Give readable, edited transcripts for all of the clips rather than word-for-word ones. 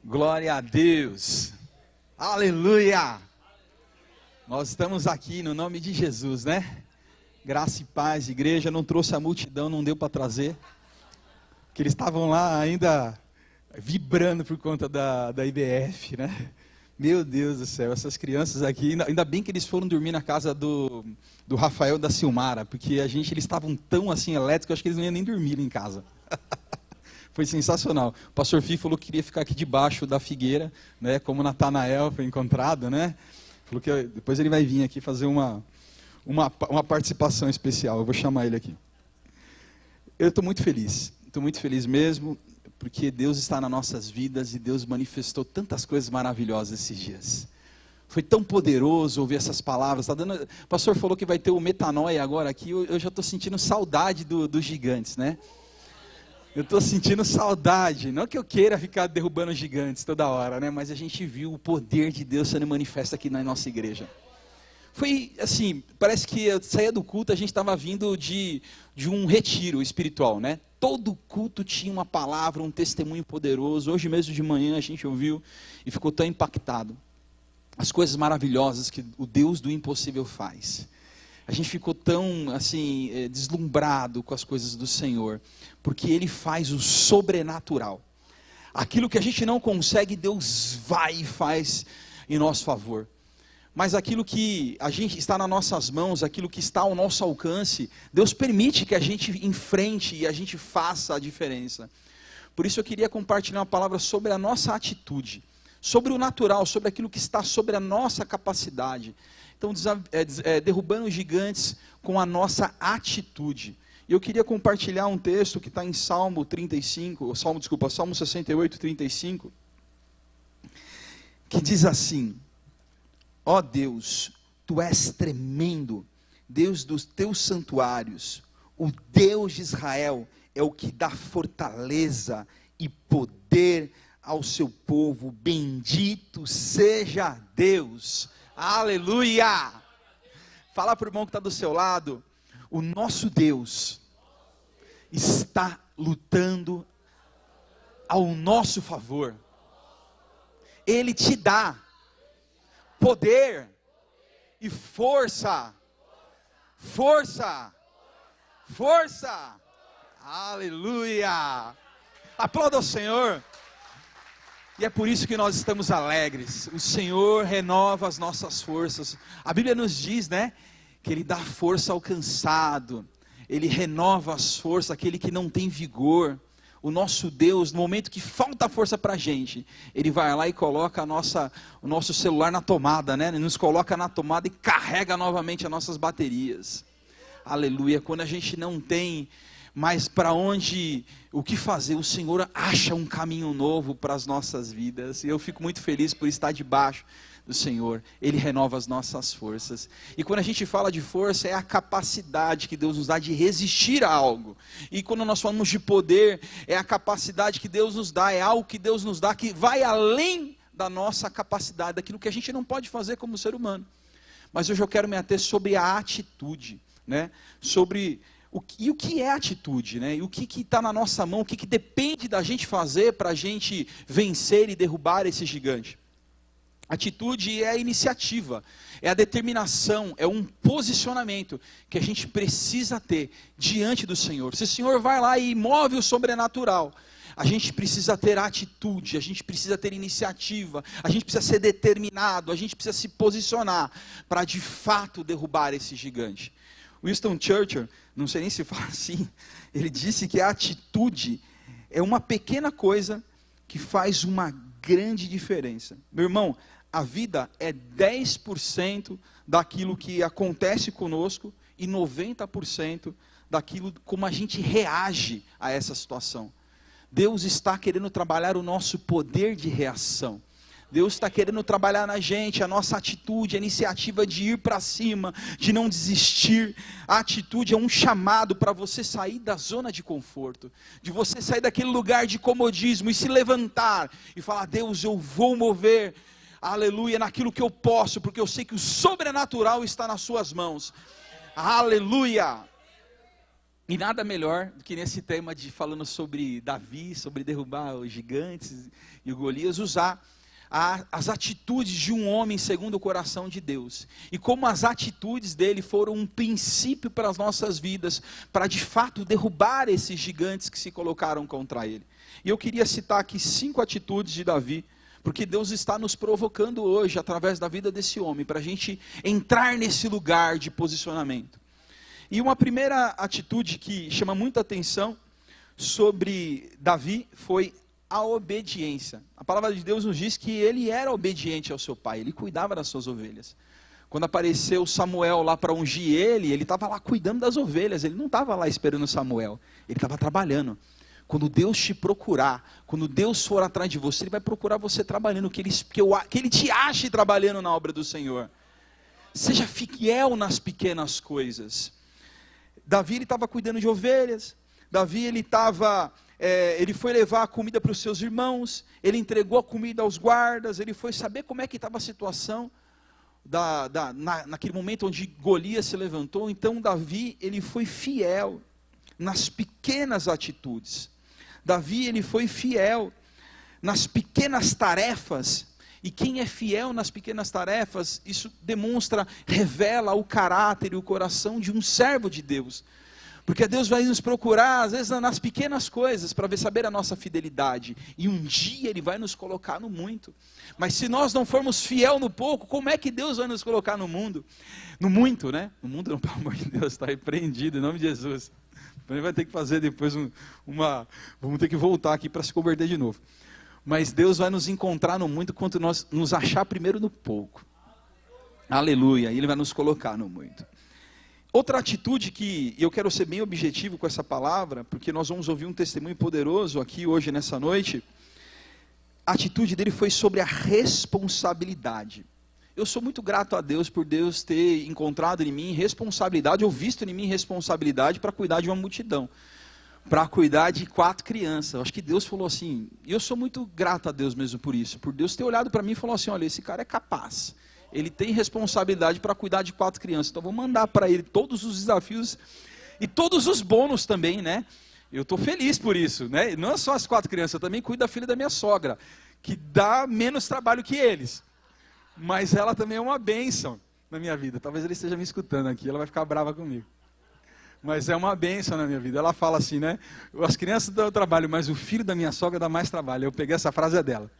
Glória a Deus. Aleluia. Nós estamos aqui no nome de Jesus, né? Graça e paz, igreja. Não trouxe a multidão, não deu para trazer. Porque eles estavam lá ainda vibrando por conta da IBF, né? Meu Deus do céu, essas crianças aqui, ainda bem que eles foram dormir na casa do Rafael e da Silmara, porque eles estavam tão assim elétricos, acho que eles não iam nem dormir em casa. Foi sensacional. O pastor Fih falou que queria ficar aqui debaixo da figueira, né, como Natanael foi encontrado, né? Falou que depois ele vai vir aqui fazer uma participação especial. Eu vou chamar ele aqui. Eu estou muito feliz mesmo, porque Deus está nas nossas vidas e Deus manifestou tantas coisas maravilhosas esses dias. Foi tão poderoso ouvir essas palavras. O pastor falou que vai ter o metanoia agora aqui. Eu já estou sentindo saudade dos gigantes, né? Eu estou sentindo saudade, não que eu queira ficar derrubando gigantes toda hora, né? Mas a gente viu o poder de Deus sendo manifesto aqui na nossa igreja. Foi assim, parece que eu saía do culto, a gente estava vindo de um retiro espiritual, né? Todo culto tinha uma palavra, um testemunho poderoso. Hoje mesmo de manhã a gente ouviu e ficou tão impactado. As coisas maravilhosas que o Deus do impossível faz. A gente ficou tão assim, deslumbrado com as coisas do Senhor, porque Ele faz o sobrenatural. Aquilo que a gente não consegue, Deus vai e faz em nosso favor. Mas aquilo que a gente está nas nossas mãos, aquilo que está ao nosso alcance, Deus permite que a gente enfrente e a gente faça a diferença. Por isso eu queria compartilhar uma palavra sobre a nossa atitude, sobre o natural, sobre aquilo que está sobre a nossa capacidade. Então, derrubando os gigantes com a nossa atitude. E eu queria compartilhar um texto que está em Salmo 68, 35, que diz assim: ó Deus, Tu és tremendo, Deus dos Teus santuários, o Deus de Israel é o que dá fortaleza e poder ao seu povo, bendito seja Deus. Aleluia! Fala para o irmão que está do seu lado: o nosso Deus está lutando ao nosso favor. Ele te dá poder e força. Força! Força! Aleluia! Aplauda o Senhor. E é por isso que nós estamos alegres. O Senhor renova as nossas forças. A Bíblia nos diz, né, que Ele dá força ao cansado. Ele renova as forças àquele que não tem vigor. O nosso Deus, no momento que falta força para a gente, Ele vai lá e coloca o nosso celular na tomada, né? Ele nos coloca na tomada e carrega novamente as nossas baterias. Aleluia. Quando a gente não tem mais para onde, o que fazer, o Senhor acha um caminho novo para as nossas vidas. E eu fico muito feliz por estar debaixo do Senhor. Ele renova as nossas forças. E quando a gente fala de força, é a capacidade que Deus nos dá de resistir a algo. E quando nós falamos de poder, é a capacidade que Deus nos dá, é algo que Deus nos dá que vai além da nossa capacidade, daquilo que a gente não pode fazer como ser humano. Mas hoje eu quero me ater sobre a atitude, né? Sobre o que é atitude, né? E o que está na nossa mão, o que depende da gente fazer para a gente vencer e derrubar esse gigante. Atitude é a iniciativa, é a determinação, é um posicionamento que a gente precisa ter diante do Senhor. Se o Senhor vai lá e move o sobrenatural, a gente precisa ter atitude, a gente precisa ter iniciativa, a gente precisa ser determinado, a gente precisa se posicionar para de fato derrubar esse gigante. Winston Churchill, não sei nem se fala assim, ele disse que a atitude é uma pequena coisa que faz uma grande diferença. Meu irmão, a vida é 10% daquilo que acontece conosco e 90% daquilo como a gente reage a essa situação. Deus está querendo trabalhar o nosso poder de reação. Deus está querendo trabalhar na gente, a nossa atitude, a iniciativa de ir para cima, de não desistir. A atitude é um chamado para você sair da zona de conforto, de você sair daquele lugar de comodismo e se levantar e falar: Deus, eu vou mover, aleluia, naquilo que eu posso, porque eu sei que o sobrenatural está nas suas mãos. Aleluia! E nada melhor do que nesse tema de falando sobre Davi, sobre derrubar os gigantes e o Golias, usar as atitudes de um homem segundo o coração de Deus. E como as atitudes dele foram um princípio para as nossas vidas, para de fato derrubar esses gigantes que se colocaram contra ele. E eu queria citar aqui 5 atitudes de Davi, porque Deus está nos provocando hoje, através da vida desse homem, para a gente entrar nesse lugar de posicionamento. E uma primeira atitude que chama muita atenção sobre Davi foi a obediência. A palavra de Deus nos diz que ele era obediente ao seu pai, ele cuidava das suas ovelhas. Quando apareceu Samuel lá para ungir ele estava lá cuidando das ovelhas, ele não estava lá esperando Samuel, ele estava trabalhando. Quando Deus te procurar, quando Deus for atrás de você, Ele vai procurar você trabalhando, que Ele te ache trabalhando na obra do Senhor. Seja fiel nas pequenas coisas. Davi, ele estava cuidando de ovelhas. Davi, ele foi levar a comida para os seus irmãos, ele entregou a comida aos guardas, ele foi saber como é que estava a situação, naquele momento onde Golias se levantou. Então Davi, ele foi fiel nas pequenas atitudes. Davi, ele foi fiel nas pequenas tarefas, e quem é fiel nas pequenas tarefas, isso revela o caráter e o coração de um servo de Deus, porque Deus vai nos procurar, às vezes nas pequenas coisas, para saber a nossa fidelidade, e um dia Ele vai nos colocar no muito. Mas se nós não formos fiel no pouco, como é que Deus vai nos colocar no mundo? No muito, né? No mundo não, pelo amor de Deus, está repreendido, em nome de Jesus. Ele vai ter que fazer depois vamos ter que voltar aqui para se converter de novo. Mas Deus vai nos encontrar no muito quando nós nos achar primeiro no pouco. Aleluia, e Ele vai nos colocar no muito. Outra atitude que eu quero ser bem objetivo com essa palavra, porque nós vamos ouvir um testemunho poderoso aqui hoje nessa noite. A atitude dele foi sobre a responsabilidade. Eu sou muito grato a Deus por Deus ter encontrado em mim responsabilidade, ou visto em mim responsabilidade para cuidar de uma multidão, para cuidar de 4 crianças. Eu acho que Deus falou assim, e eu sou muito grato a Deus mesmo por isso, por Deus ter olhado para mim e falou assim, olha, esse cara é capaz, ele tem responsabilidade para cuidar de 4 crianças, então vou mandar para ele todos os desafios e todos os bônus também, né? Eu estou feliz por isso, né? Não é só as 4 crianças, eu também cuido da filha da minha sogra, que dá menos trabalho que eles. Mas ela também é uma bênção na minha vida. Talvez ela esteja me escutando aqui, ela vai ficar brava comigo. Mas é uma bênção na minha vida. Ela fala assim, né? As crianças dão trabalho, mas o filho da minha sogra dá mais trabalho. Eu peguei essa frase dela.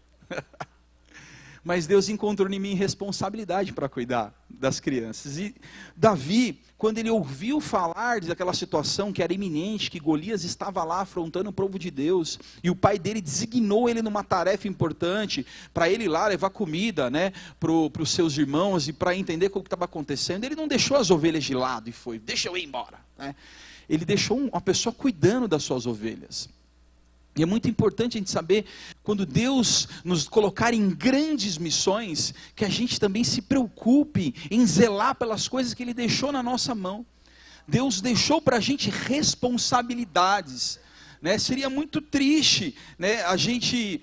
Mas Deus encontrou em mim responsabilidade para cuidar das crianças. E Davi, quando ele ouviu falar daquela situação que era iminente, que Golias estava lá afrontando o povo de Deus, e o pai dele designou ele numa tarefa importante, para ele ir lá levar comida, né, para os seus irmãos, e para entender o que estava acontecendo, ele não deixou as ovelhas de lado e foi, deixa eu ir embora, né? Ele deixou uma pessoa cuidando das suas ovelhas. E é muito importante a gente saber, quando Deus nos colocar em grandes missões, que a gente também se preocupe em zelar pelas coisas que Ele deixou na nossa mão. Deus deixou para a gente responsabilidades, né? Seria muito triste, né, a gente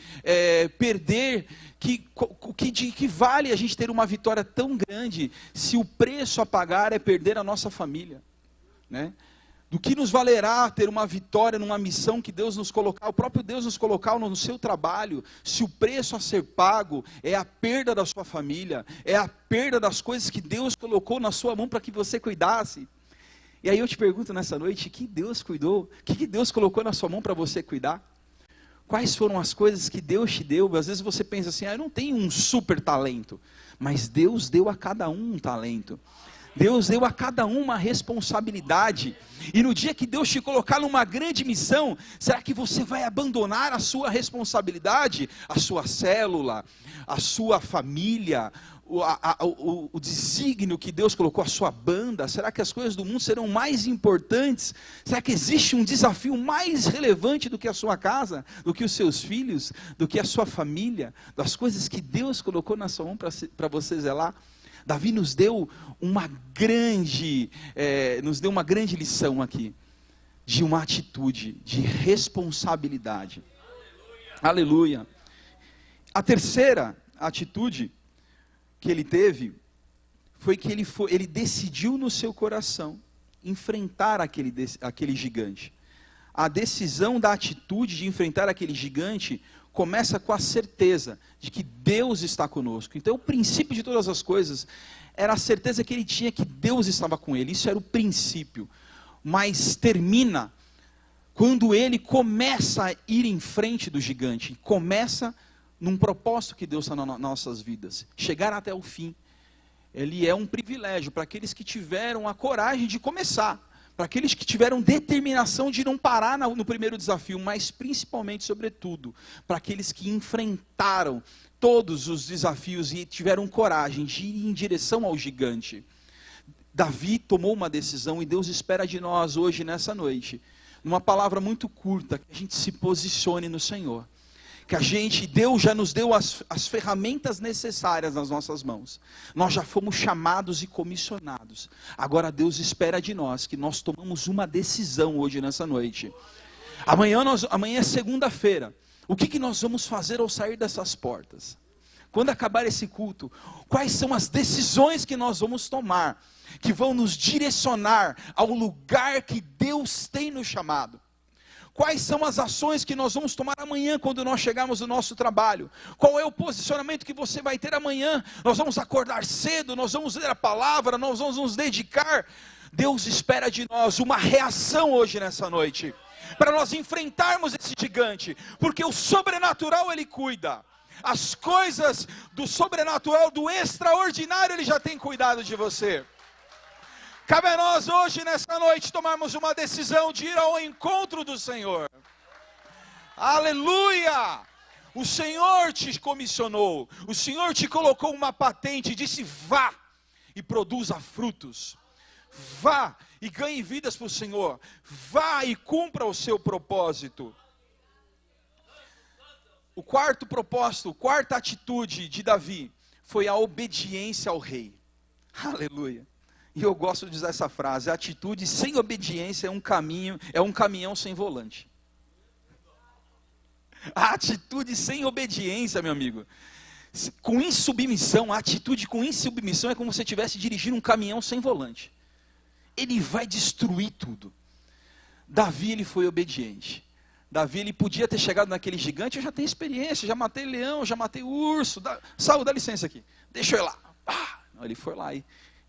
perder, que vale a gente ter uma vitória tão grande, se o preço a pagar é perder a nossa família, né? Do que nos valerá ter uma vitória numa missão que Deus nos colocar, o próprio Deus nos colocar no seu trabalho, se o preço a ser pago é a perda da sua família, é a perda das coisas que Deus colocou na sua mão para que você cuidasse. E aí eu te pergunto nessa noite, que Deus cuidou? O que Deus colocou na sua mão para você cuidar? Quais foram as coisas que Deus te deu? Às vezes você pensa assim, eu não tenho um super talento, mas Deus deu a cada um talento. Deus deu a cada um uma responsabilidade, e no dia que Deus te colocar numa grande missão, será que você vai abandonar a sua responsabilidade, a sua célula, a sua família, o desígnio que Deus colocou, a sua banda? Será que as coisas do mundo serão mais importantes? Será que existe um desafio mais relevante do que a sua casa, do que os seus filhos, do que a sua família, das coisas que Deus colocou na sua mão para você zelar? Davi nos deu uma grande lição aqui, de uma atitude, de responsabilidade. Aleluia. A terceira atitude que ele teve, foi que ele decidiu no seu coração enfrentar aquele gigante. A decisão da atitude de enfrentar aquele gigante começa com a certeza de que Deus está conosco. Então o princípio de todas as coisas era a certeza que ele tinha que Deus estava com ele. Isso era o princípio. Mas termina quando ele começa a ir em frente do gigante. Começa num propósito que Deus está nas nossas vidas. Chegar até o fim. Ele é um privilégio para aqueles que tiveram a coragem de começar. Para aqueles que tiveram determinação de não parar no primeiro desafio, mas principalmente, sobretudo, para aqueles que enfrentaram todos os desafios e tiveram coragem de ir em direção ao gigante. Davi tomou uma decisão e Deus espera de nós hoje, nessa noite, numa palavra muito curta, que a gente se posicione no Senhor. Que Deus já nos deu as ferramentas necessárias nas nossas mãos. Nós já fomos chamados e comissionados. Agora Deus espera de nós que nós tomamos uma decisão hoje nessa noite. Amanhã é segunda-feira. O que nós vamos fazer ao sair dessas portas? Quando acabar esse culto, quais são as decisões que nós vamos tomar, que vão nos direcionar ao lugar que Deus tem nos chamado? Quais são as ações que nós vamos tomar amanhã quando nós chegarmos no nosso trabalho? Qual é o posicionamento que você vai ter amanhã? Nós vamos acordar cedo, nós vamos ler a palavra, nós vamos nos dedicar. Deus espera de nós uma reação hoje nessa noite, para nós enfrentarmos esse gigante, porque o sobrenatural Ele cuida. As coisas do sobrenatural, do extraordinário, Ele já tem cuidado de você. Cabe a nós hoje, nessa noite, tomarmos uma decisão de ir ao encontro do Senhor. Aleluia! O Senhor te comissionou, o Senhor te colocou uma patente e disse: vá e produza frutos. Vá e ganhe vidas para o Senhor. Vá e cumpra o seu propósito. O quarto propósito, a quarta atitude de Davi foi a obediência ao rei. Aleluia! E eu gosto de usar essa frase: a atitude sem obediência é um caminhão sem volante. A atitude sem obediência, meu amigo, com insubmissão, a atitude com insubmissão é como se você estivesse dirigindo um caminhão sem volante. Ele vai destruir tudo. Davi, ele foi obediente. Davi, ele podia ter chegado naquele gigante: eu já tenho experiência, já matei leão, já matei urso. Saul, dá licença aqui, deixa eu ir lá. Ele foi lá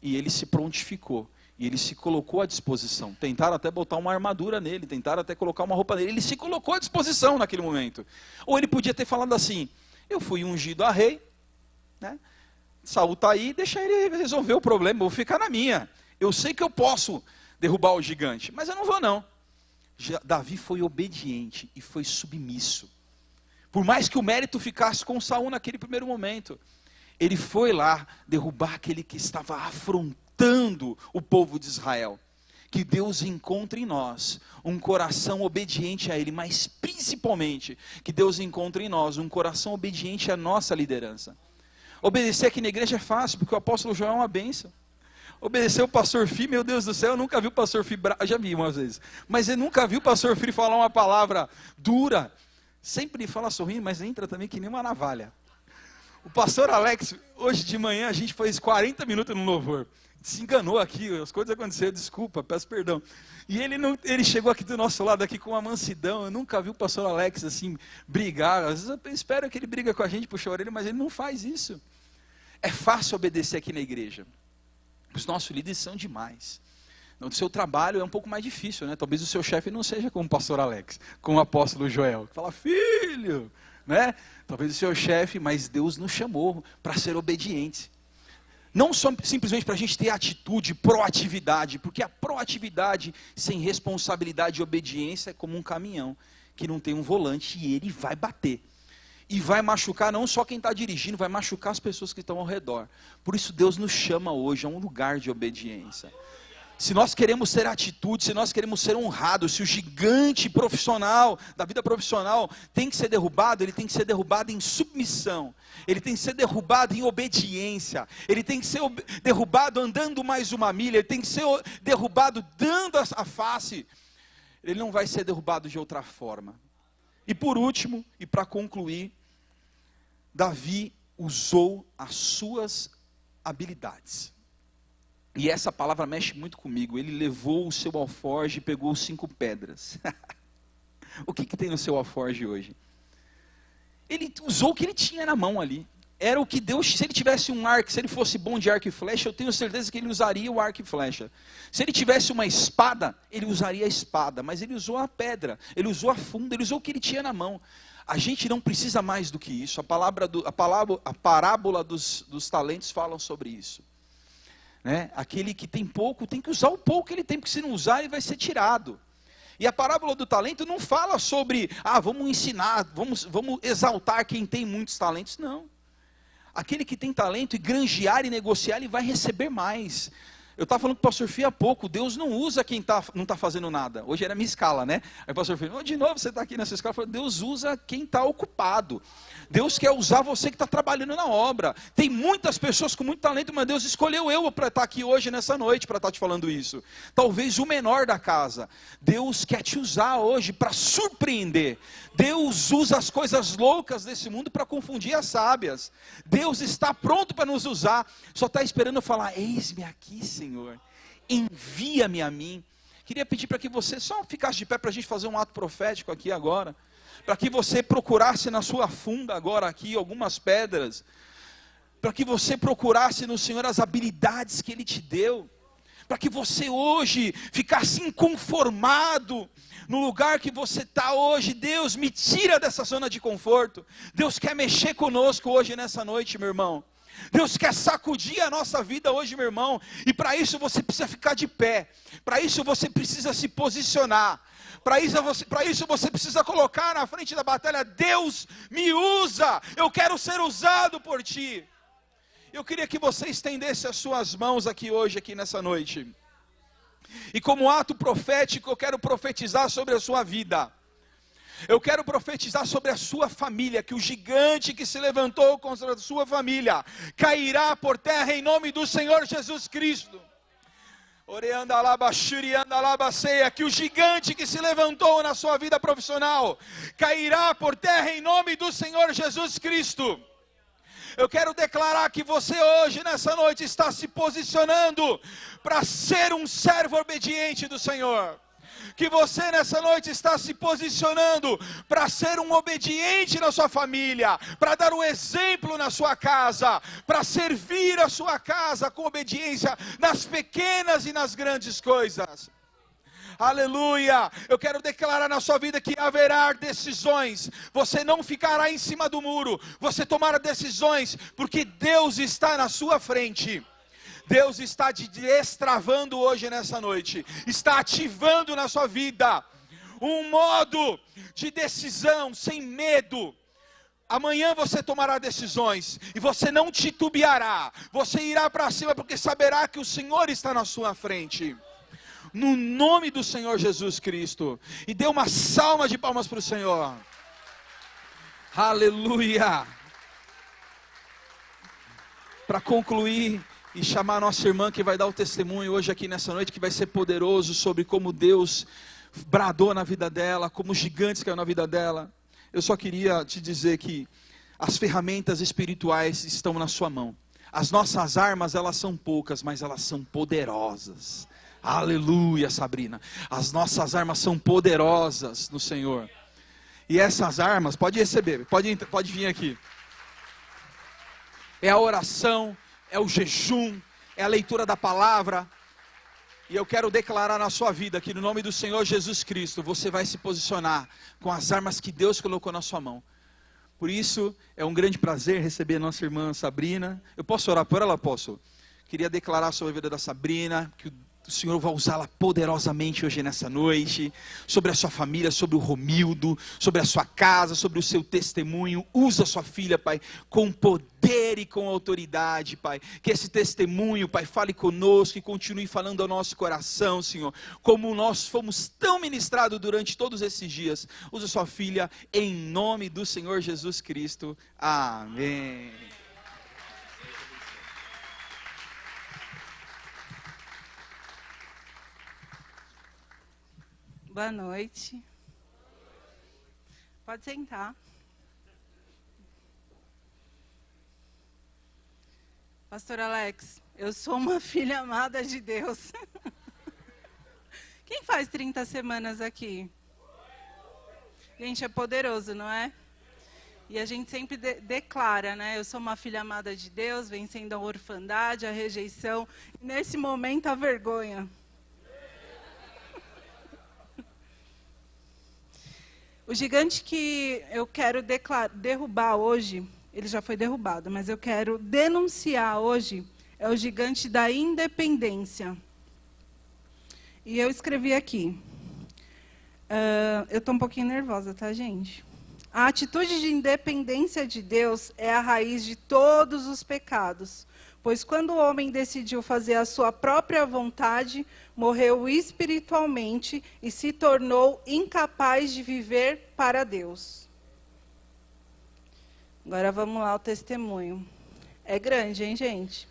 e ele se prontificou, e ele se colocou à disposição. Tentaram até botar uma armadura nele, tentaram até colocar uma roupa nele, ele se colocou à disposição naquele momento. Ou ele podia ter falado assim: eu fui ungido a rei, né? Saul está aí, deixa ele resolver o problema, vou ficar na minha. Eu sei que eu posso derrubar o gigante, mas eu não vou não. Davi foi obediente e foi submisso. Por mais que o mérito ficasse com Saul naquele primeiro momento, ele foi lá derrubar aquele que estava afrontando o povo de Israel. Que Deus encontre em nós um coração obediente a Ele, mas principalmente que Deus encontre em nós um coração obediente à nossa liderança. Obedecer aqui na igreja é fácil, porque o apóstolo João é uma bênção. Obedecer o pastor Fi, meu Deus do céu, eu nunca vi o pastor Fi, já vi umas vezes, mas eu nunca vi o pastor Fi falar uma palavra dura. Sempre ele fala sorrindo, mas entra também que nem uma navalha. O pastor Alex, hoje de manhã a gente fez 40 minutos no louvor. Se enganou aqui, as coisas aconteceram, desculpa, peço perdão. E ele chegou aqui do nosso lado aqui com uma mansidão. Eu nunca vi o pastor Alex assim brigar. Às vezes eu espero que ele briga com a gente, puxa a orelha, mas ele não faz isso. É fácil obedecer aqui na igreja. Os nossos líderes são demais. No seu trabalho é um pouco mais difícil, né? Talvez o seu chefe não seja como o pastor Alex, como o apóstolo Joel. Fala: filho, né? Talvez o seu chefe, mas Deus nos chamou para ser obedientes. Não só simplesmente para a gente ter atitude, proatividade, porque a proatividade sem responsabilidade e obediência é como um caminhão que não tem um volante e ele vai bater. E vai machucar não só quem está dirigindo, vai machucar as pessoas que estão ao redor. Por isso Deus nos chama hoje a um lugar de obediência. Se nós queremos ter atitude, se nós queremos ser honrados, se o gigante profissional, da vida profissional, tem que ser derrubado, ele tem que ser derrubado em submissão. Ele tem que ser derrubado em obediência. Ele tem que ser derrubado andando mais uma milha. Ele tem que ser derrubado dando a face. Ele não vai ser derrubado de outra forma. E por último, e para concluir, Davi usou as suas habilidades. E essa palavra mexe muito comigo. Ele levou o seu alforje e pegou 5 pedras. O que tem no seu alforje hoje? Ele usou o que ele tinha na mão ali. Era o que Deus, se ele tivesse um arco, se ele fosse bom de arco e flecha, eu tenho certeza que ele usaria o arco e flecha. Se ele tivesse uma espada, ele usaria a espada, mas ele usou a pedra, ele usou a funda, ele usou o que ele tinha na mão. A gente não precisa mais do que isso. A parábola dos talentos falam sobre isso. Né? Aquele que tem pouco, tem que usar o pouco que ele tem, porque se não usar, ele vai ser tirado. E a parábola do talento não fala sobre, vamos ensinar, vamos exaltar quem tem muitos talentos, não. Aquele que tem talento e granjear e negociar, ele vai receber mais. Eu estava falando com o pastor Fih há pouco, Deus não usa quem não está fazendo nada. Hoje era a minha escala, né? Aí o pastor Fih, de novo você está aqui nessa escala. Eu falei, Deus usa quem está ocupado. Deus quer usar você que está trabalhando na obra. Tem muitas pessoas com muito talento, mas Deus escolheu eu para estar aqui hoje, nessa noite, para estar te falando isso. Talvez o menor da casa. Deus quer te usar hoje para surpreender. Deus usa as coisas loucas desse mundo para confundir as sábias. Deus está pronto para nos usar. Só está esperando eu falar, eis-me aqui, Senhor. Envia-me a mim. Queria pedir para que você só ficasse de pé para a gente fazer um ato profético aqui agora. Para que você procurasse na sua funda agora aqui algumas pedras. Para que você procurasse no Senhor as habilidades que Ele te deu. Para que você hoje ficasse inconformado no lugar que você está hoje. Deus, me tira dessa zona de conforto. Deus quer mexer conosco hoje nessa noite, meu irmão. Deus quer sacudir a nossa vida hoje, meu irmão. E para isso você precisa ficar de pé. Para isso você precisa se posicionar. Para isso você precisa colocar na frente da batalha, Deus me usa. Eu quero ser usado por Ti. Eu queria que você estendesse as suas mãos aqui hoje, aqui nessa noite. E como ato profético, eu quero profetizar sobre a sua vida. Eu quero profetizar sobre a sua família, que o gigante que se levantou contra a sua família, cairá por terra em nome do Senhor Jesus Cristo. Que o gigante que se levantou na sua vida profissional, cairá por terra em nome do Senhor Jesus Cristo. Eu quero declarar que você hoje, nessa noite, está se posicionando para ser um servo obediente do Senhor. Que você nessa noite está se posicionando para ser um obediente na sua família, para dar um exemplo na sua casa, para servir a sua casa com obediência nas pequenas e nas grandes coisas. Aleluia, eu quero declarar na sua vida que haverá decisões, você não ficará em cima do muro, você tomará decisões, porque Deus está na sua frente. Deus está te destravando hoje nessa noite, está ativando na sua vida um modo de decisão sem medo. Amanhã você tomará decisões e você não titubeará, você irá para cima porque saberá que o Senhor está na sua frente. No nome do Senhor Jesus Cristo. E dê uma salva de palmas para o Senhor. Aleluia. Para concluir e chamar a nossa irmã que vai dar o testemunho hoje aqui nessa noite, que vai ser poderoso sobre como Deus bradou na vida dela, como gigantes caiu na vida dela. Eu só queria te dizer que as ferramentas espirituais estão na sua mão. As nossas armas, elas são poucas, mas elas são poderosas. Aleluia, Sabrina. As nossas armas são poderosas no Senhor. E essas armas, pode receber, pode vir aqui. É a oração, é o jejum, é a leitura da palavra. E eu quero declarar na sua vida que no nome do Senhor Jesus Cristo, você vai se posicionar com as armas que Deus colocou na sua mão. Por isso, é um grande prazer receber a nossa irmã Sabrina. Eu posso orar por ela? Posso. Queria declarar sobre a vida da Sabrina, que o Senhor vai usá-la poderosamente hoje nessa noite, sobre a sua família, sobre o Romildo, sobre a sua casa, sobre o seu testemunho. Usa a sua filha, Pai, com poder e com autoridade, Pai. Que esse testemunho, Pai, fale conosco e continue falando ao nosso coração, Senhor. Como nós fomos tão ministrados durante todos esses dias. Usa a sua filha em nome do Senhor Jesus Cristo. Amém. Boa noite. Pode sentar. Pastor Alex, eu sou uma filha amada de Deus. Quem faz 30 semanas aqui? Gente, é poderoso, não é? E a gente sempre declara, né? Eu sou uma filha amada de Deus, vencendo a orfandade, a rejeição, e nesse momento a vergonha. O gigante que eu quero derrubar hoje, ele já foi derrubado, mas eu quero denunciar hoje, é o gigante da independência. E eu escrevi aqui. Eu estou um pouquinho nervosa, tá, gente? A atitude de independência de Deus é a raiz de todos os pecados, pois quando o homem decidiu fazer a sua própria vontade, morreu espiritualmente e se tornou incapaz de viver para Deus. Agora vamos lá ao testemunho. É grande, hein, gente?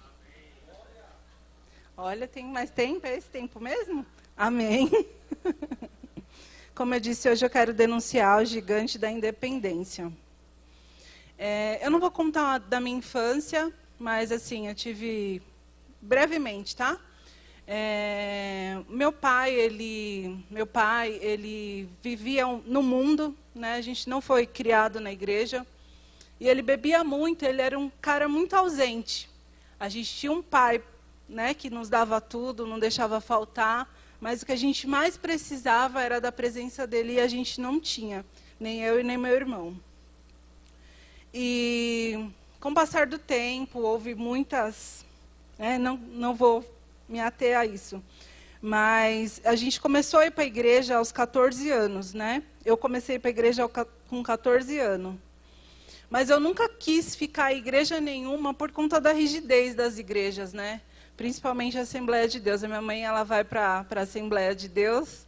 Olha, tem mais tempo? É esse tempo mesmo? Amém. Como eu disse, hoje eu quero denunciar o gigante da independência. Eu não vou contar da minha infância, mas assim, eu tive brevemente, tá? Meu pai, ele vivia no mundo, né? A gente não foi criado na igreja. E ele bebia muito, ele era um cara muito ausente. A gente tinha um pai, né, que nos dava tudo, não deixava faltar, mas o que a gente mais precisava era da presença dele e a gente não tinha, nem eu e nem meu irmão. E com o passar do tempo, houve muitas, né, não vou me ater a isso, mas a gente começou a ir para a igreja aos 14 anos, né? Eu comecei a ir para a igreja com 14 anos. Mas eu nunca quis ficar em igreja nenhuma por conta da rigidez das igrejas, né? Principalmente a Assembleia de Deus. A minha mãe, ela vai para a Assembleia de Deus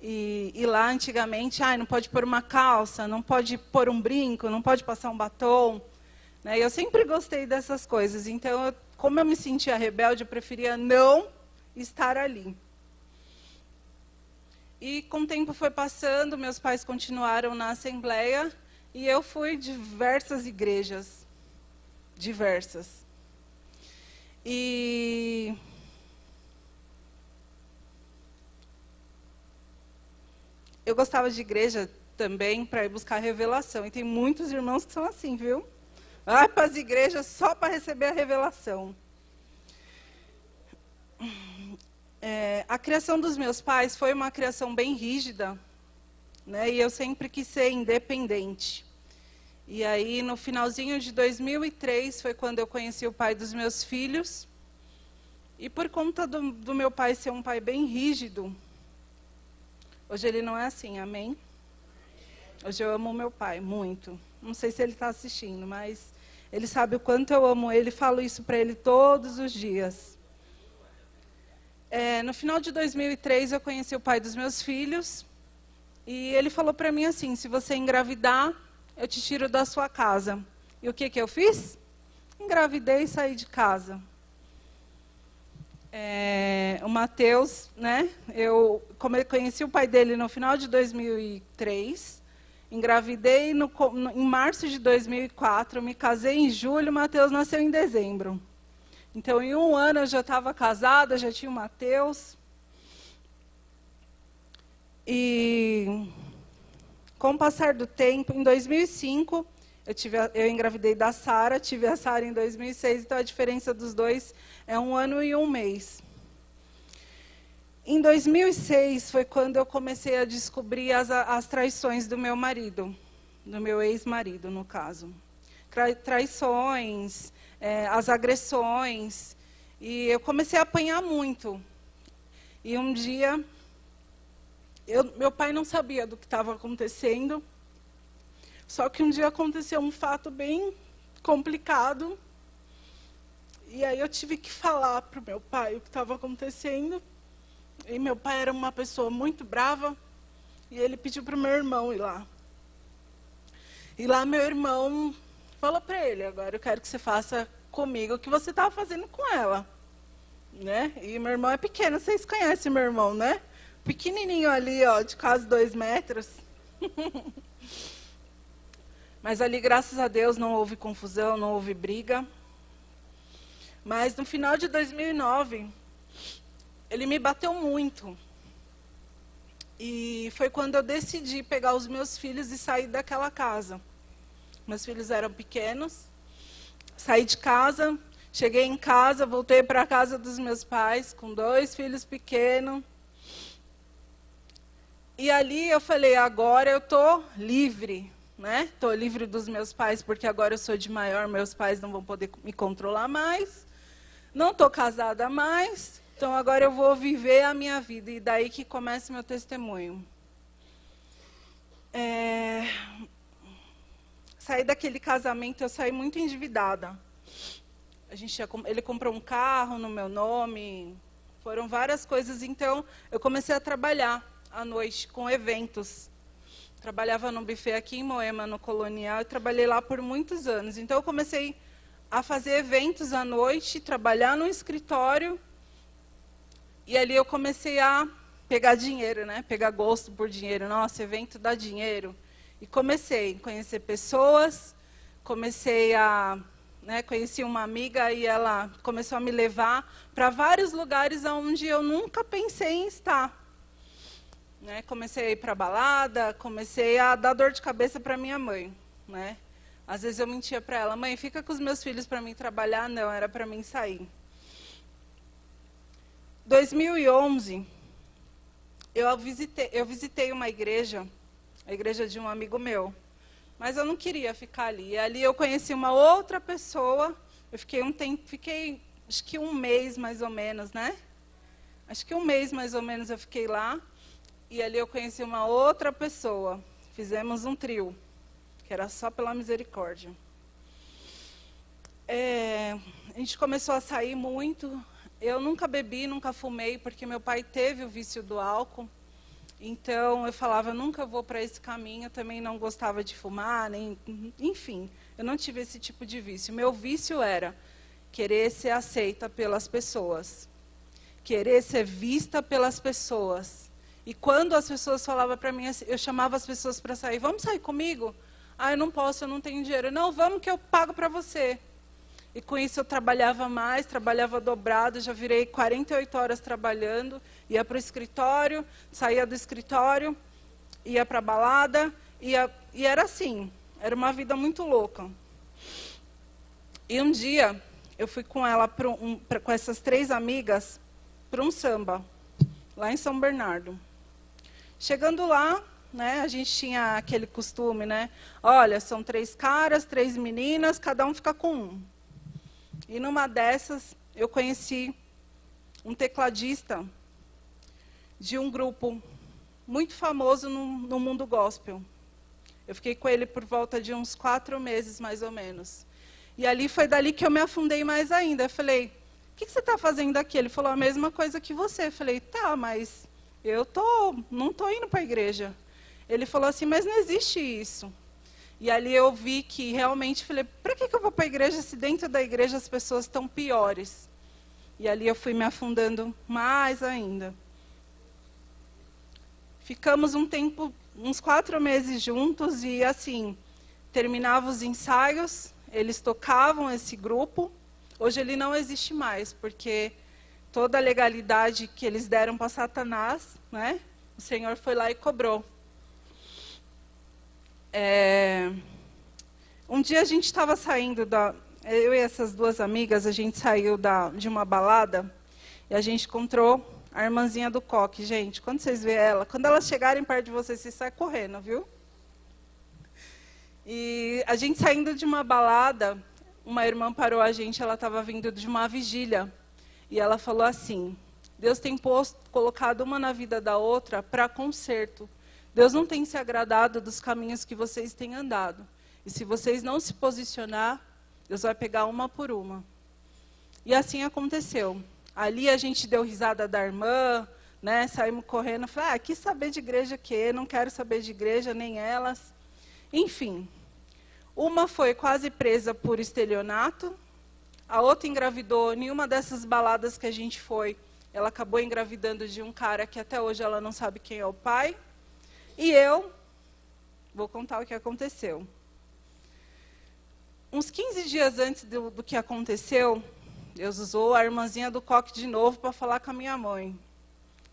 e lá antigamente, não pode pôr uma calça, não pode pôr um brinco, não pode passar um batom. Né? Eu sempre gostei dessas coisas. Então, como eu me sentia rebelde, eu preferia não estar ali. E com o tempo foi passando, meus pais continuaram na Assembleia. E eu fui diversas igrejas, diversas. E eu gostava de igreja também para ir buscar revelação. E tem muitos irmãos que são assim, viu? Vai para as igrejas só para receber a revelação. A criação dos meus pais foi uma criação bem rígida, né? E eu sempre quis ser independente. E aí, no finalzinho de 2003, foi quando eu conheci o pai dos meus filhos. E por conta do meu pai ser um pai bem rígido, hoje ele não é assim, amém? Hoje eu amo o meu pai, muito. Não sei se ele está assistindo, mas ele sabe o quanto eu amo ele, falo isso para ele todos os dias. No final de 2003, eu conheci o pai dos meus filhos. E ele falou para mim assim, se você engravidar, eu te tiro da sua casa. E o que eu fiz? Engravidei e saí de casa. O Mateus, né? Eu conheci o pai dele no final de 2003. Engravidei em março de 2004. Me casei em julho, o Mateus nasceu em dezembro. Então, em um ano eu já estava casada, já tinha o Mateus. E com o passar do tempo, em 2005, eu engravidei da Sara, tive a Sara em 2006, então a diferença dos dois é 1 ano e 1 mês. Em 2006 foi quando eu comecei a descobrir as traições do meu marido, do meu ex-marido, no caso. Traições, as agressões, e eu comecei a apanhar muito. E um dia, meu pai não sabia do que estava acontecendo, só que um dia aconteceu um fato bem complicado, e aí eu tive que falar para o meu pai o que estava acontecendo, e meu pai era uma pessoa muito brava, e ele pediu para o meu irmão ir lá. E lá meu irmão falou para ele, agora eu quero que você faça comigo o que você estava fazendo com ela. Né? E meu irmão é pequeno, vocês conhecem meu irmão, né? Pequenininho ali, ó, de quase 2 metros. Mas ali, graças a Deus, não houve confusão, não houve briga. Mas no final de 2009, ele me bateu muito. E foi quando eu decidi pegar os meus filhos e sair daquela casa. Meus filhos eram pequenos. Saí de casa, cheguei em casa, voltei para a casa dos meus pais, com 2 filhos pequenos. E ali eu falei, agora eu estou livre, né? Estou livre dos meus pais, porque agora eu sou de maior, meus pais não vão poder me controlar mais. Não estou casada mais, então agora eu vou viver a minha vida. E daí que começa o meu testemunho. Saí daquele casamento, eu saí muito endividada. Ele comprou um carro no meu nome, foram várias coisas. Então, eu comecei a trabalhar à noite com eventos. Trabalhava num buffet aqui em Moema, no Colonial, e trabalhei lá por muitos anos. Então, eu comecei a fazer eventos à noite, trabalhar no escritório, e ali eu comecei a pegar dinheiro, né? Pegar gosto por dinheiro. Nossa, evento dá dinheiro. E comecei a conhecer pessoas, conheci uma amiga e ela começou a me levar para vários lugares onde eu nunca pensei em estar. Né? Comecei a ir para balada, comecei a dar dor de cabeça para minha mãe. Né? Às vezes eu mentia para ela, mãe, fica com os meus filhos para mim trabalhar. Não, era para mim sair. 2011, eu visitei uma igreja, a igreja de um amigo meu, mas eu não queria ficar ali. E ali eu conheci uma outra pessoa, eu fiquei acho que um mês mais ou menos, né? Acho que um mês mais ou menos eu fiquei lá, e ali eu conheci uma outra pessoa. Fizemos um trio, que era só pela misericórdia. A gente começou a sair muito. Eu nunca bebi, nunca fumei, porque meu pai teve o vício do álcool. Então, eu falava, nunca vou para esse caminho. Eu também não gostava de fumar, enfim, eu não tive esse tipo de vício. Meu vício era querer ser aceita pelas pessoas, querer ser vista pelas pessoas. E quando as pessoas falavam para mim, eu chamava as pessoas para sair, vamos sair comigo? Ah, eu não posso, eu não tenho dinheiro. Não, vamos que eu pago para você. E com isso eu trabalhava mais, trabalhava dobrado, já virei 48 horas trabalhando, ia para o escritório, saía do escritório, ia para a balada, e era assim, era uma vida muito louca. E um dia, eu fui com ela, com essas 3 amigas, para um samba, lá em São Bernardo. Chegando lá, né, a gente tinha aquele costume, né? Olha, são 3 caras, 3 meninas, cada um fica com um. E numa dessas, eu conheci um tecladista de um grupo muito famoso no mundo gospel. Eu fiquei com ele por volta de uns 4 meses, mais ou menos. E ali foi dali que eu me afundei mais ainda. Eu falei, o que você está fazendo aqui? Ele falou a mesma coisa que você. Eu falei, tá, mas eu não estou indo para a igreja. Ele falou assim, mas não existe isso. E ali eu vi que realmente, falei, para que eu vou para a igreja se dentro da igreja as pessoas estão piores? E ali eu fui me afundando mais ainda. Ficamos um tempo, uns 4 meses juntos e assim, terminava os ensaios, eles tocavam esse grupo. Hoje ele não existe mais, porque toda a legalidade que eles deram para Satanás, né, o Senhor foi lá e cobrou. Um dia a gente estava saindo eu e essas 2 amigas, a gente saiu de uma balada e a gente encontrou a irmãzinha do coque. Gente, quando vocês veem ela, quando elas chegarem perto de vocês, vocês saem correndo, viu? E a gente saindo de uma balada, uma irmã parou a gente, ela estava vindo de uma vigília. E ela falou assim, Deus tem colocado uma na vida da outra para conserto. Deus não tem se agradado dos caminhos que vocês têm andado. E se vocês não se posicionar, Deus vai pegar uma por uma. E assim aconteceu. Ali a gente deu risada da irmã, né? Saímos correndo, falei, que saber de igreja que? Não quero saber de igreja, nem elas. Enfim, uma foi quase presa por estelionato, a outra engravidou. Em uma dessas baladas que a gente foi, ela acabou engravidando de um cara que até hoje ela não sabe quem é o pai. E eu vou contar o que aconteceu. Uns 15 dias antes do que aconteceu, Deus usou a irmãzinha do coque de novo para falar com a minha mãe,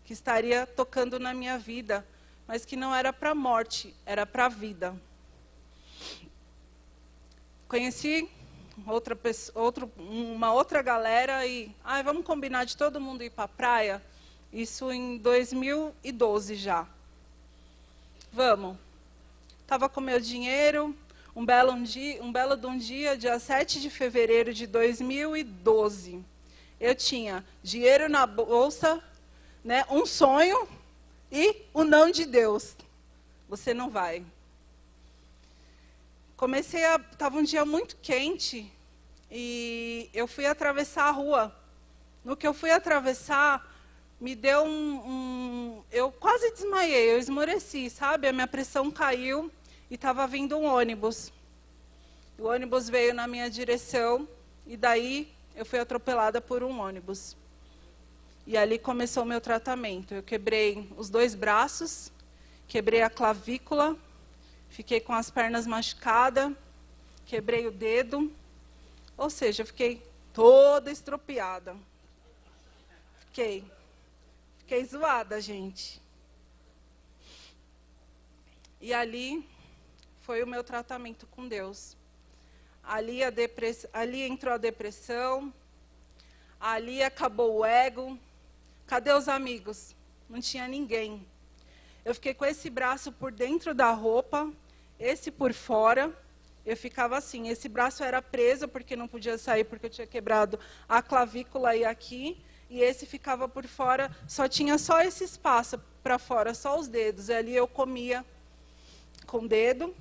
que estaria tocando na minha vida, mas que não era para a morte, era para a vida. Conheci uma outra galera e, vamos combinar de todo mundo ir para a praia? Isso em 2012 já. Vamos. Estava com meu dinheiro, um belo de um dia, dia 7 de fevereiro de 2012. Eu tinha dinheiro na bolsa, né, um sonho e o não de Deus. Você não vai. Estava um dia muito quente e eu fui atravessar a rua. No que eu fui atravessar, me deu eu quase desmaiei, eu esmoreci, sabe? A minha pressão caiu e estava vindo um ônibus. O ônibus veio na minha direção e daí eu fui atropelada por um ônibus. E ali começou o meu tratamento. Eu quebrei os 2 braços, quebrei a clavícula, fiquei com as pernas machucadas, quebrei o dedo, ou seja, eu fiquei toda estropiada. Fiquei zoada, gente. E ali foi o meu tratamento com Deus. Ali entrou a depressão, ali acabou o ego. Cadê os amigos? Não tinha ninguém. Eu fiquei com esse braço por dentro da roupa, esse por fora. Eu ficava assim, esse braço era preso porque não podia sair, porque eu tinha quebrado a clavícula e aqui. E esse ficava por fora, tinha só esse espaço para fora, só os dedos. E ali eu comia com o dedo.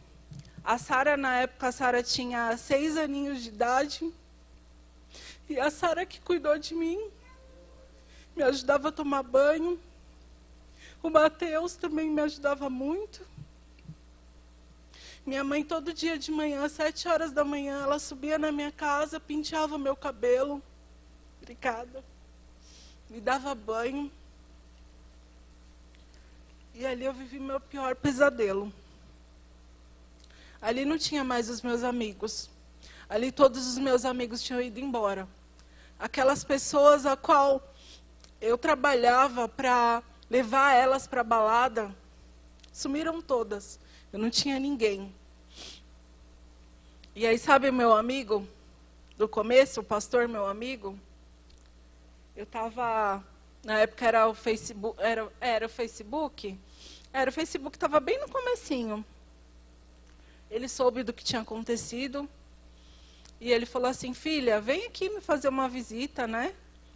A Sara, na época, tinha 6 aninhos de idade. E a Sara que cuidou de mim, me ajudava a tomar banho. O Mateus também me ajudava muito. Minha mãe, todo dia de manhã, às 7 horas da manhã, ela subia na minha casa, penteava o meu cabelo. Obrigada. Me dava banho. E ali eu vivi meu pior pesadelo. Ali não tinha mais os meus amigos. Ali todos os meus amigos tinham ido embora. Aquelas pessoas a qual eu trabalhava para levar elas para a balada, sumiram todas. Eu não tinha ninguém. E aí, sabe o meu amigo, do começo, o pastor, meu amigo? Eu estava, na época era o Facebook, era o Facebook estava bem no comecinho. Ele soube do que tinha acontecido. E ele falou assim, filha, vem aqui me fazer uma visita, né?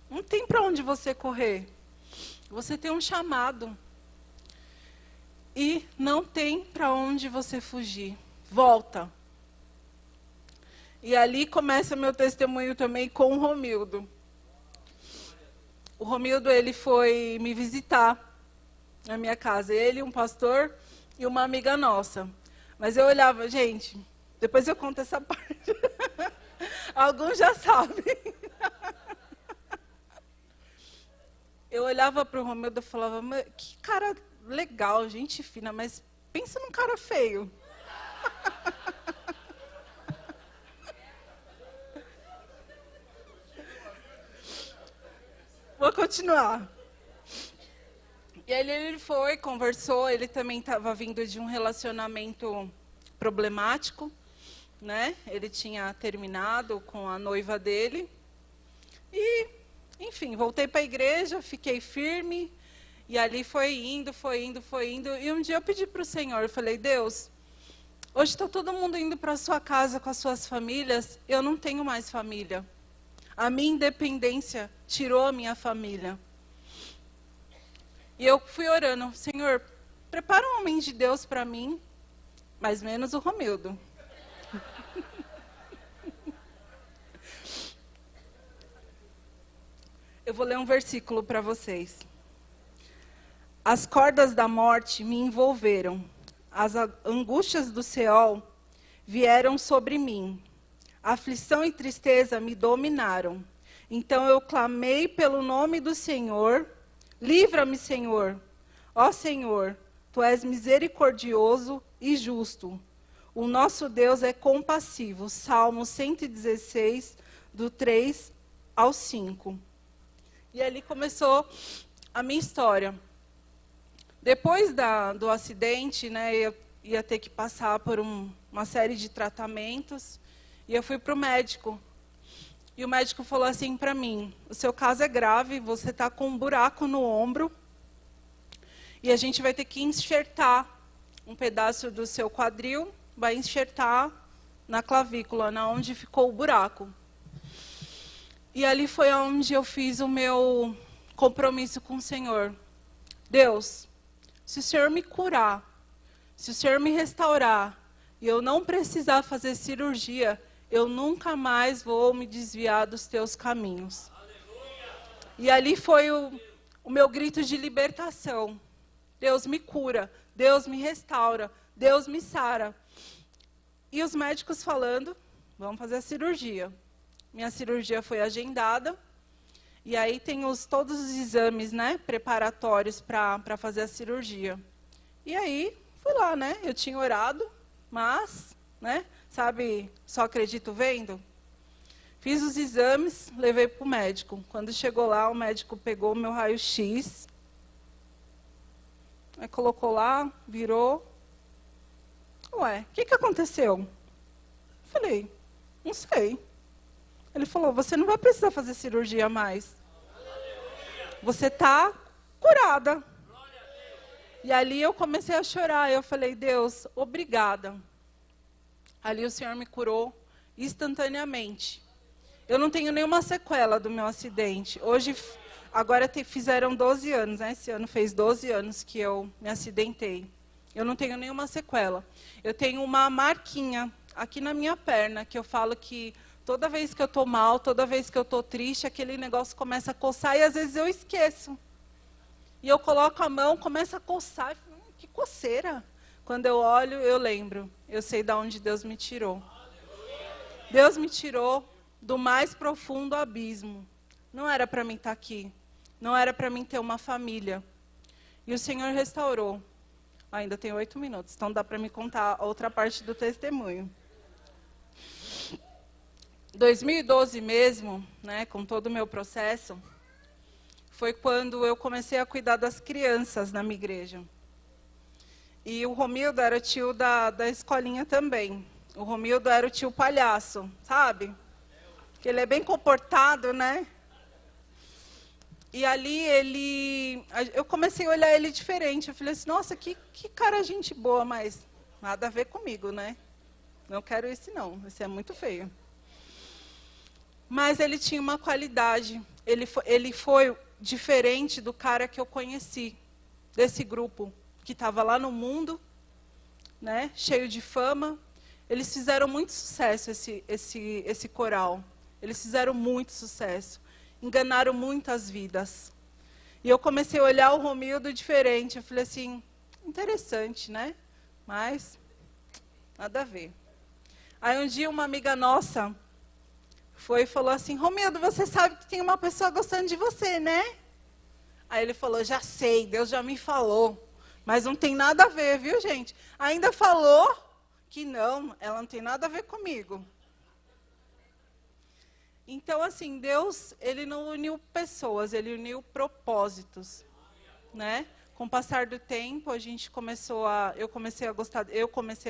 Não tem para onde você correr. Você tem um chamado. E não tem para onde você fugir. Volta. E ali começa meu testemunho também com o Romildo. O Romildo, ele foi me visitar na minha casa. Ele, um pastor e uma amiga nossa. Mas eu olhava, gente, depois eu conto essa parte. Alguns já sabem. Eu olhava para o Romildo e falava, que cara legal, gente fina, mas pensa num cara feio. Vou continuar. E aí ele foi, conversou, ele também estava vindo de um relacionamento problemático, né? Ele tinha terminado com a noiva dele. E, enfim, voltei para a igreja, fiquei firme, e ali foi indo. E um dia eu pedi para o Senhor, eu falei, Deus, hoje está todo mundo indo para a sua casa com as suas famílias, eu não tenho mais família. A minha independência tirou a minha família. E eu fui orando, Senhor, prepara um homem de Deus para mim, mas menos o Romildo. Eu vou ler um versículo para vocês. As cordas da morte me envolveram, as angústias do Seol vieram sobre mim, aflição e tristeza me dominaram. Então eu clamei pelo nome do Senhor, livra-me, Senhor. Ó Senhor, Tu és misericordioso e justo. O nosso Deus é compassivo. Salmo 116, do 3 aos 5. E ali começou a minha história. Depois do acidente, né, eu ia ter que passar por uma série de tratamentos, e eu fui para o médico. E o médico falou assim para mim: o seu caso é grave, você está com um buraco no ombro, e a gente vai ter que enxertar um pedaço do seu quadril, vai enxertar na clavícula, na onde ficou o buraco. E ali foi onde eu fiz o meu compromisso com o Senhor. Deus, se o Senhor me curar, se o Senhor me restaurar, e eu não precisar fazer cirurgia, eu nunca mais vou me desviar dos teus caminhos. Aleluia. E ali foi o meu grito de libertação. Deus me cura, Deus me restaura, Deus me sara. E os médicos falando, vamos fazer a cirurgia. Minha cirurgia foi agendada. E aí tem todos os exames, né, preparatórios para fazer a cirurgia. E aí, fui lá, né? Eu tinha orado, mas, né, sabe, só acredito vendo. Fiz os exames, levei para o médico. Quando chegou lá, o médico pegou o meu raio-x, aí colocou lá, virou. Ué, o que aconteceu? Falei, não sei. Ele falou, você não vai precisar fazer cirurgia mais. Você está curada. E ali eu comecei a chorar. Eu falei, Deus, obrigada. Ali o Senhor me curou instantaneamente. Eu não tenho nenhuma sequela do meu acidente. Hoje, agora fizeram 12 anos, né? Esse ano fez 12 anos que eu me acidentei. Eu não tenho nenhuma sequela. Eu tenho uma marquinha aqui na minha perna, que eu falo que toda vez que eu estou mal, toda vez que eu estou triste, aquele negócio começa a coçar e às vezes eu esqueço. E eu coloco a mão, começa a coçar. Que coceira. Quando eu olho, eu lembro. Eu sei de onde Deus me tirou. Deus me tirou do mais profundo abismo. Não era para mim estar aqui. Não era para mim ter uma família. E o Senhor restaurou. Ainda tem 8 minutos, então dá para me contar a outra parte do testemunho. 2012 mesmo, né, com todo o meu processo, foi quando eu comecei a cuidar das crianças na minha igreja. E o Romildo era tio da escolinha também. O Romildo era o tio palhaço, sabe? Que ele é bem comportado, né? E ali eu comecei a olhar ele diferente. Eu falei assim, nossa, que cara gente boa, mas nada a ver comigo, né? Não quero esse não, esse é muito feio. Mas ele tinha uma qualidade. Ele foi diferente do cara que eu conheci, desse grupo que estava lá no mundo, né, cheio de fama. Eles fizeram muito sucesso, esse coral. Eles fizeram muito sucesso. Enganaram muitas vidas. E eu comecei a olhar o Romildo diferente. Eu falei assim, interessante, né? Mas nada a ver. Aí um dia uma amiga nossa foi e falou assim, Romildo, você sabe que tem uma pessoa gostando de você, né? Aí ele falou, já sei, Deus já me falou. Mas não tem nada a ver, viu, gente? Ainda falou que não, ela não tem nada a ver comigo. Então, assim, Deus, ele não uniu pessoas, ele uniu propósitos, né? Com o passar do tempo, eu comecei a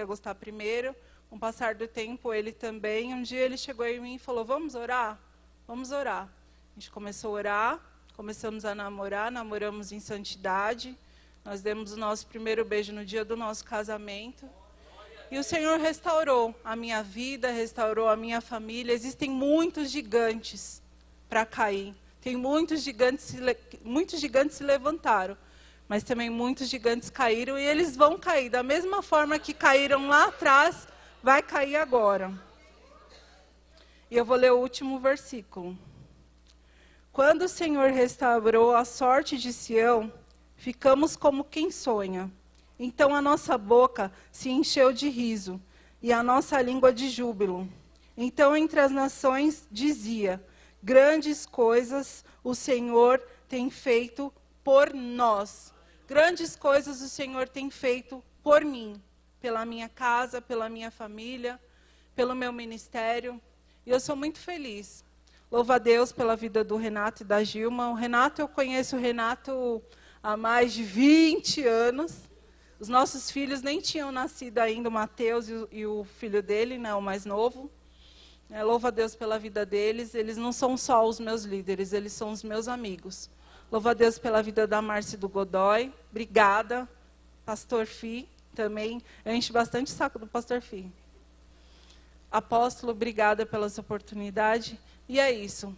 gostar primeiro. Com o passar do tempo, ele também. Um dia ele chegou em mim e falou, vamos orar? Vamos orar. A gente começou a orar, começamos a namorar, namoramos em santidade. Nós demos o nosso primeiro beijo no dia do nosso casamento. E o Senhor restaurou a minha vida, restaurou a minha família. Existem muitos gigantes para cair. Tem muitos gigantes se levantaram. Mas também muitos gigantes caíram e eles vão cair. Da mesma forma que caíram lá atrás, vai cair agora. E eu vou ler o último versículo. Quando o Senhor restaurou a sorte de Sião, ficamos como quem sonha. Então a nossa boca se encheu de riso, e a nossa língua de júbilo. Então entre as nações dizia, grandes coisas o Senhor tem feito por nós. Grandes coisas o Senhor tem feito por mim, pela minha casa, pela minha família, pelo meu ministério. E eu sou muito feliz. Louvo a Deus pela vida do Renato e da Gilma. O Renato, eu conheço o Renato há mais de 20 anos. Os nossos filhos nem tinham nascido ainda, o Mateus e o filho dele, né, o mais novo. Louvo a Deus pela vida deles. Eles não são só os meus líderes, eles são os meus amigos. Louvo a Deus pela vida da Márcia e do Godoy. Obrigada, Pastor Fi. Também enche bastante o saco do Pastor Fi. Apóstolo, obrigada pela essa oportunidade. E é isso.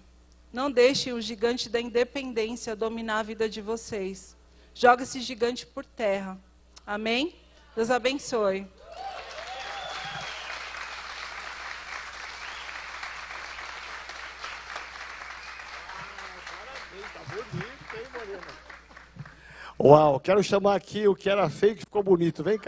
Não deixe o gigante da independência dominar a vida de vocês. Joga esse gigante por terra. Amém? Deus abençoe. Uau, quero chamar aqui o que era feio que ficou bonito. Vem cá.